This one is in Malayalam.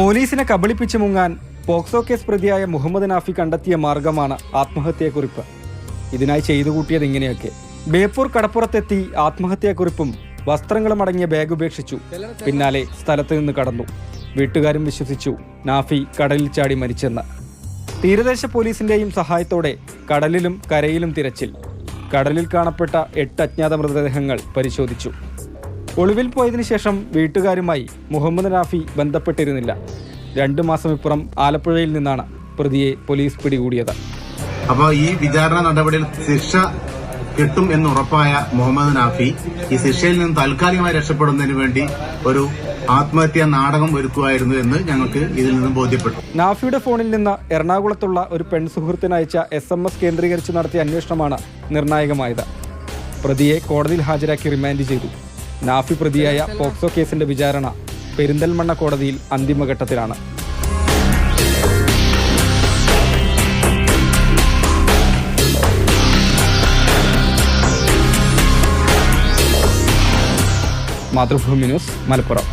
പോലീസിനെ കബളിപ്പിച്ച് മുങ്ങാൻ പോക്സോ കേസ് പ്രതിയായ മുഹമ്മദ് നാഫി കണ്ടെത്തിയ മാർഗമാണ് ആത്മഹത്യാക്കുറിപ്പ്. ഇതിനായി ചെയ്തു കൂട്ടിയത് ഇങ്ങനെയൊക്കെ: ബേപ്പൂർ കടപ്പുറത്തെത്തി ആത്മഹത്യാക്കുറിപ്പും വസ്ത്രങ്ങളും അടങ്ങിയ ബാഗ് ഉപേക്ഷിച്ചു. പിന്നാലെ സ്ഥലത്ത് നിന്ന് കടന്നു. വീട്ടുകാരും വിശ്വസിച്ചു നാഫി കടലിൽ ചാടി മരിച്ചെന്ന്. തീരദേശ പോലീസിന്റെയും സഹായത്തോടെ കടലിലും കരയിലും തിരച്ചിൽ. കടലിൽ കാണപ്പെട്ട 8 അജ്ഞാത മൃതദേഹങ്ങൾ പരിശോധിച്ചു. ഒളിവിൽ പോയതിനു ശേഷം വീട്ടുകാരുമായി മുഹമ്മദ് നാഫി ബന്ധപ്പെട്ടിരുന്നില്ല. 2 മാസമിപ്പുറം ആലപ്പുഴയിൽ നിന്നാണ് പ്രതിയെ പോലീസ് പിടികൂടിയത്. അപ്പോൾ ഈ വിചാരണ നടപടിയിൽ ശിക്ഷ കിട്ടും എന്നുറപ്പായ മുഹമ്മദ് നാഫി ഈ ശിക്ഷയിൽ നിന്ന് താൽക്കാലികമായി രക്ഷപ്പെടുന്നതിന് വേണ്ടി ഒരു ആത്മഹത്യാ നാടകം ഒരുക്കുമായിരുന്നു എന്ന് ഞങ്ങൾക്ക് ഇതിൽ നിന്നും ബോധ്യപ്പെട്ടു. നാഫിയുടെ ഫോണിൽ നിന്ന് എറണാകുളത്തുള്ള ഒരു പെൺസുഹൃത്തിനയച്ച SMS കേന്ദ്രീകരിച്ച് നടത്തിയ അന്വേഷണമാണ് നിർണായകമായത്. പ്രതിയെ കോടതിയിൽ ഹാജരാക്കി റിമാൻഡ് ചെയ്തു. നാഫി പ്രതിയായ പോക്സോ കേസിന്റെ വിചാരണ പെരിന്തൽമണ്ണ കോടതിയിൽ അന്തിമഘട്ടത്തിലാണ്. മാതൃഭൂമി ന്യൂസ്, മലപ്പുറം.